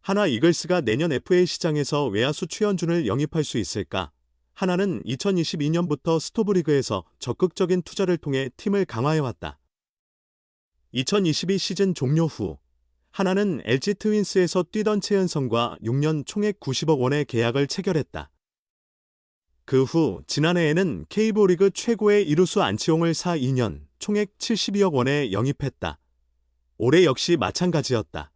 하나 이글스가 내년 FA 시장에서 외야수 최현준을 영입할 수 있을까? 하나는 2022년부터 스토브리그에서 적극적인 투자를 통해 팀을 강화해왔다. 2022 시즌 종료 후 하나는 LG 트윈스에서 뛰던 최은성과 6년 총액 90억 원의 계약을 체결했다. 그 후 지난해에는 KBO 리그 최고의 이루수 안치홍을 2년 총액 72억 원에 영입했다. 올해 역시 마찬가지였다.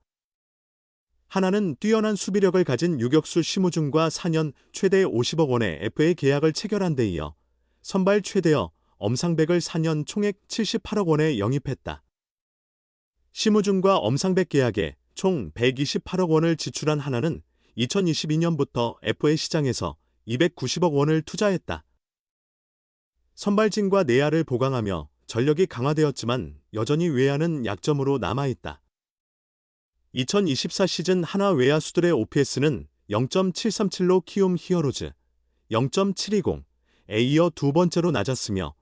하나는 뛰어난 수비력을 가진 유격수 심우준과 4년 최대 50억 원의 FA 계약을 체결한 데 이어 선발 최대어 엄상백을 4년 총액 78억 원에 영입했다. 심우준과 엄상백 계약에 총 128억 원을 지출한 하나는 2022년부터 FA 시장에서 290억 원을 투자했다. 선발진과 내야를 보강하며 전력이 강화되었지만 여전히 외야는 약점으로 남아있다. 2024 시즌 하나 외야수들의 OPS는 0.737로 키움 히어로즈, 0.720에 이어 두 번째로 낮았으며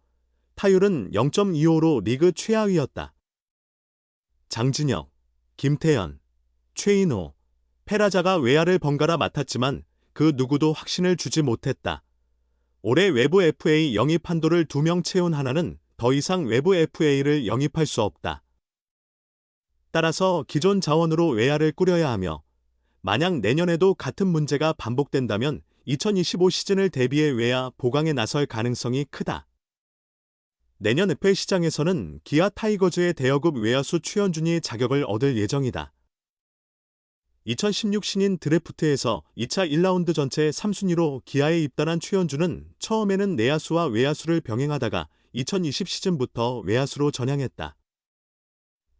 타율은 0.25로 리그 최하위였다. 장진혁, 김태현, 최인호, 페라자가 외야를 번갈아 맡았지만 그 누구도 확신을 주지 못했다. 올해 외부 FA 영입 한도를 2명 채운 하나는 더 이상 외부 FA를 영입할 수 없다. 따라서 기존 자원으로 외야를 꾸려야 하며 만약 내년에도 같은 문제가 반복된다면 2025 시즌을 대비해 외야 보강에 나설 가능성이 크다. 내년 FA 시장에서는 기아 타이거즈의 대여급 외야수 최현준이 자격을 얻을 예정이다. 2016 신인 드래프트에서 2차 1라운드 전체 3순위로 기아에 입단한 최현준은 처음에는 내야수와 외야수를 병행하다가 2020 시즌부터 외야수로 전향했다.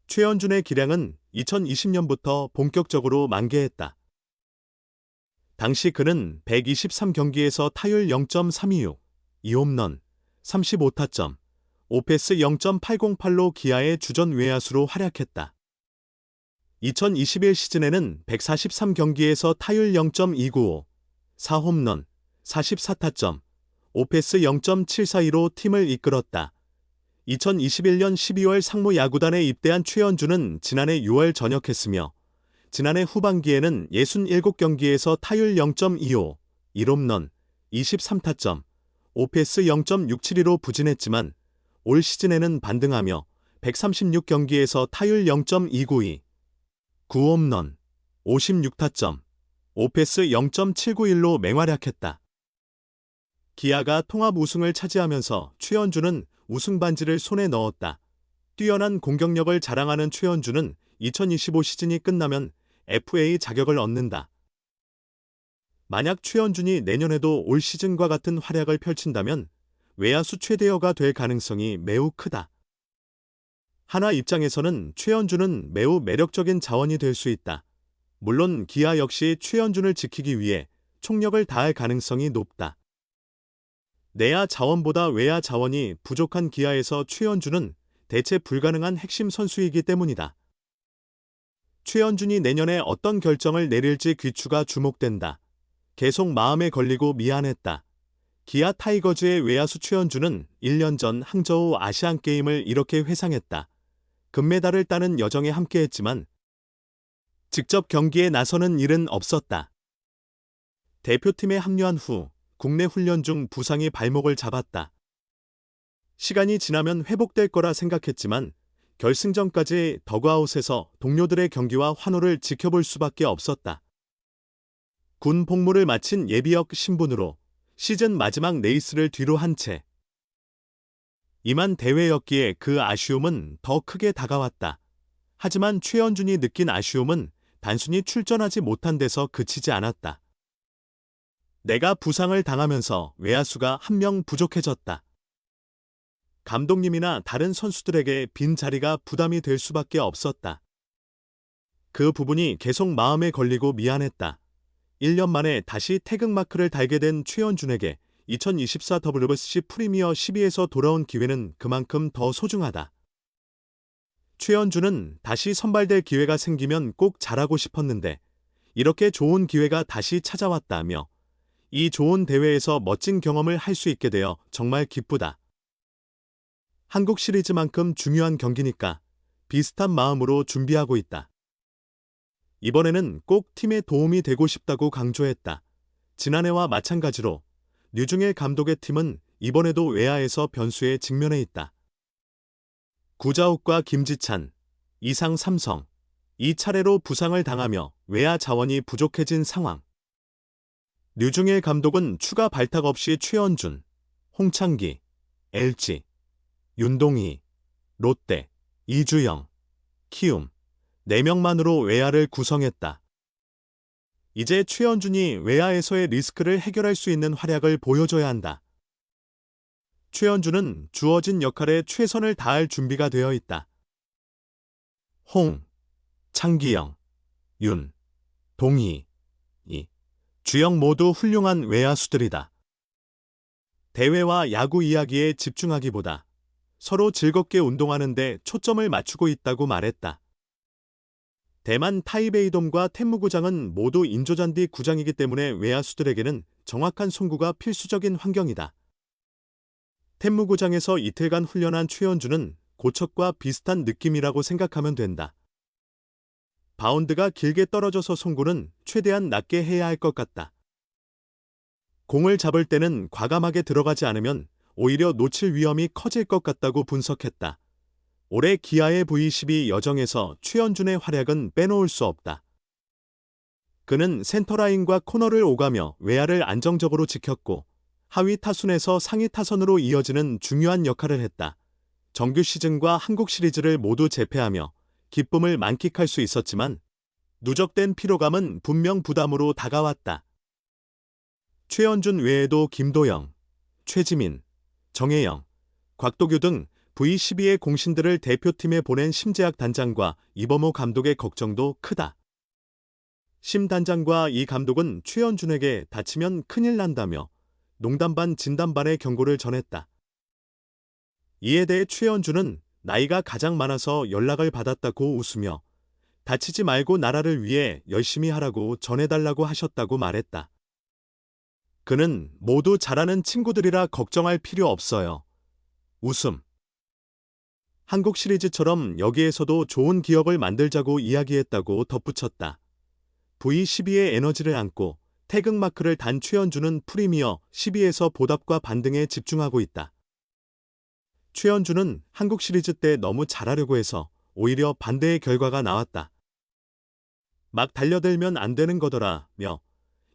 최현준의 기량은 2020년부터 본격적으로 만개했다. 당시 그는 123경기에서 타율 0.326, 2홈런, 35타점, 오패스 0.808로 기아의 주전 외야수로 활약했다. 2021 시즌에는 143경기에서 타율 0.295, 4홈런, 44타점, 오패스 0.742로 팀을 이끌었다. 2021년 12월 상무 야구단에 입대한 최현준은 지난해 6월 전역했으며 지난해 후반기에는 67경기에서 타율 0.25, 1홈런, 23타점, 오패스 0.672로 부진했지만 올 시즌에는 반등하며 136경기에서 타율 0.292, 9홈런, 56타점, 오패스 0.791로 맹활약했다. 기아가 통합 우승을 차지하면서 최현준은 우승 반지를 손에 넣었다. 뛰어난 공격력을 자랑하는 최현준은 2025 시즌이 끝나면 FA 자격을 얻는다. 만약 최현준이 내년에도 올 시즌과 같은 활약을 펼친다면 외야수 최대어가 될 가능성이 매우 크다. 하나 입장에서는 최현준은 매우 매력적인 자원이 될 수 있다. 물론 기아 역시 최현준을 지키기 위해 총력을 다할 가능성이 높다. 내야 자원보다 외야 자원이 부족한 기아에서 최현준은 대체 불가능한 핵심 선수이기 때문이다. 최현준이 내년에 어떤 결정을 내릴지 귀추가 주목된다. 계속 마음에 걸리고 미안했다. 기아 타이거즈의 외야수 최현준은 1년 전 항저우 아시안게임을 이렇게 회상했다. 금메달을 따는 여정에 함께했지만 직접 경기에 나서는 일은 없었다. 대표팀에 합류한 후 국내 훈련 중 부상이 발목을 잡았다. 시간이 지나면 회복될 거라 생각했지만 결승전까지 더그아웃에서 동료들의 경기와 환호를 지켜볼 수밖에 없었다. 군 복무를 마친 예비역 신분으로 시즌 마지막 레이스를 뒤로 한 채 임한 대회였기에 그 아쉬움은 더 크게 다가왔다. 하지만 최현준이 느낀 아쉬움은 단순히 출전하지 못한 데서 그치지 않았다. 내가 부상을 당하면서 외야수가 한 명 부족해졌다. 감독님이나 다른 선수들에게 빈 자리가 부담이 될 수밖에 없었다. 그 부분이 계속 마음에 걸리고 미안했다. 1년 만에 다시 태극마크를 달게 된 최현준에게 2024 WBC 프리미어 12에서 돌아온 기회는 그만큼 더 소중하다. 최현준은 다시 선발될 기회가 생기면 꼭 잘하고 싶었는데 이렇게 좋은 기회가 다시 찾아왔다며 이 좋은 대회에서 멋진 경험을 할 수 있게 되어 정말 기쁘다. 한국 시리즈만큼 중요한 경기니까 비슷한 마음으로 준비하고 있다. 이번에는 꼭 팀에 도움이 되고 싶다고 강조했다. 지난해와 마찬가지로 류중일 감독의 팀은 이번에도 외야에서 변수에 직면해 있다. 구자욱과 김지찬, 이상 삼성, 이 차례로 부상을 당하며 외야 자원이 부족해진 상황. 류중일 감독은 추가 발탁 없이 최원준, 홍창기, LG, 윤동희, 롯데, 이주영, 키움, 4명만으로 외야를 구성했다. 이제 최원준이 외야에서의 리스크를 해결할 수 있는 활약을 보여줘야 한다. 최원준은 주어진 역할에 최선을 다할 준비가 되어 있다. 홍, 창기영, 윤, 동희, 주영 모두 훌륭한 외야수들이다. 대회와 야구 이야기에 집중하기보다 서로 즐겁게 운동하는데 초점을 맞추고 있다고 말했다. 대만 타이베이돔과 텐무구장은 모두 인조잔디 구장이기 때문에 외야수들에게는 정확한 송구가 필수적인 환경이다. 텐무구장에서 이틀간 훈련한 최원준은 고척과 비슷한 느낌이라고 생각하면 된다. 바운드가 길게 떨어져서 송구는 최대한 낮게 해야 할 것 같다. 공을 잡을 때는 과감하게 들어가지 않으면 오히려 놓칠 위험이 커질 것 같다고 분석했다. 올해 기아의 V12 여정에서 최원준의 활약은 빼놓을 수 없다. 그는 센터라인과 코너를 오가며 외야를 안정적으로 지켰고 하위 타순에서 상위 타선으로 이어지는 중요한 역할을 했다. 정규 시즌과 한국 시리즈를 모두 제패하며 기쁨을 만끽할 수 있었지만 누적된 피로감은 분명 부담으로 다가왔다. 최원준 외에도 김도영, 최지민, 정혜영, 곽도규 등 V12의 공신들을 대표팀에 보낸 심재학 단장과 이범호 감독의 걱정도 크다. 심 단장과 이 감독은 최원준에게 다치면 큰일 난다며 농담 반 진담 반의 경고를 전했다. 이에 대해 최원준은 나이가 가장 많아서 연락을 받았다고 웃으며 다치지 말고 나라를 위해 열심히 하라고 전해달라고 하셨다고 말했다. 그는 모두 잘하는 친구들이라 걱정할 필요 없어요. 웃음. 한국 시리즈처럼 여기에서도 좋은 기억을 만들자고 이야기했다고 덧붙였다. V12의 에너지를 안고 태극마크를 단 최원준은 프리미어 12에서 보답과 반등에 집중하고 있다. 최원준은 한국 시리즈 때 너무 잘하려고 해서 오히려 반대의 결과가 나왔다. 막 달려들면 안 되는 거더라며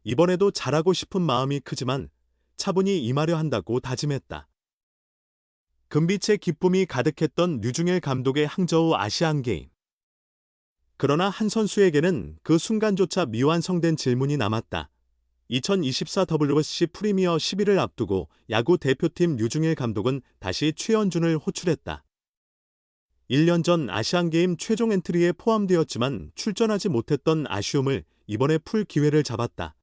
이번에도 잘하고 싶은 마음이 크지만 차분히 임하려 한다고 다짐했다. 금빛의 기쁨이 가득했던 류중일 감독의 항저우 아시안게임. 그러나 한 선수에게는 그 순간조차 미완성된 질문이 남았다. 2024 WBC 프리미어 11을 앞두고 야구 대표팀 류중일 감독은 다시 최원준을 호출했다. 1년 전 아시안게임 최종 엔트리에 포함되었지만 출전하지 못했던 아쉬움을 이번에 풀 기회를 잡았다.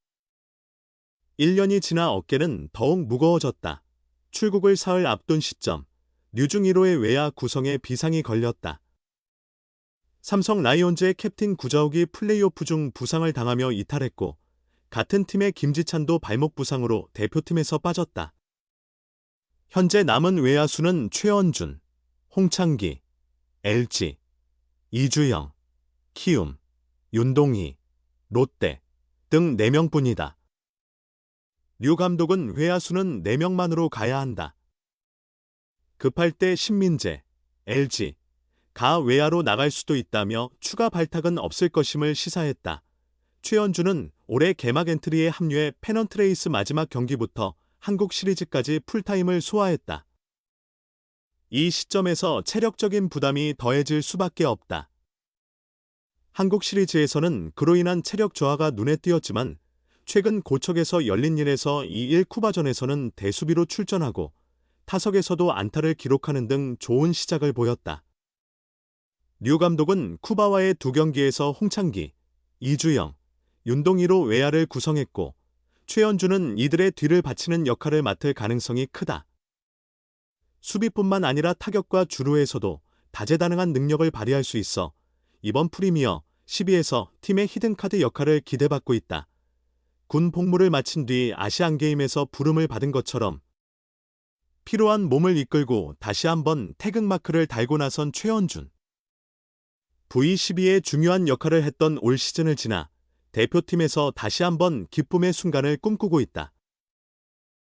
1년이 지나 어깨는 더욱 무거워졌다. 출국을 사흘 앞둔 시점, 류중일호의 외야 구성에 비상이 걸렸다. 삼성 라이온즈의 캡틴 구자욱이 플레이오프 중 부상을 당하며 이탈했고 같은 팀의 김지찬도 발목 부상으로 대표팀에서 빠졌다. 현재 남은 외야수는 최원준, 홍창기, LG, 이주영, 키움, 윤동희, 롯데 등 4명뿐이다. 류 감독은 외야수는 4명만으로 가야 한다. 급할 때 신민재, LG, 가 외야로 나갈 수도 있다며 추가 발탁은 없을 것임을 시사했다. 최원준은 올해 개막 엔트리에 합류해 페넌트레이스 마지막 경기부터 한국 시리즈까지 풀타임을 소화했다. 이 시점에서 체력적인 부담이 더해질 수밖에 없다. 한국 시리즈에서는 그로 인한 체력 저하가 눈에 띄었지만 최근 고척에서 열린 일에서 2-1 쿠바전에서는 대수비로 출전하고 타석에서도 안타를 기록하는 등 좋은 시작을 보였다. 류 감독은 쿠바와의 2경기에서 홍창기, 이주영, 윤동희로 외야를 구성했고 최원준은 이들의 뒤를 받치는 역할을 맡을 가능성이 크다. 수비뿐만 아니라 타격과 주루에서도 다재다능한 능력을 발휘할 수 있어 이번 프리미어 12에서 팀의 히든카드 역할을 기대받고 있다. 군 복무를 마친 뒤 아시안게임에서 부름을 받은 것처럼 피로한 몸을 이끌고 다시 한번 태극마크를 달고 나선 최원준. V12의 중요한 역할을 했던 올 시즌을 지나 대표팀에서 다시 한번 기쁨의 순간을 꿈꾸고 있다.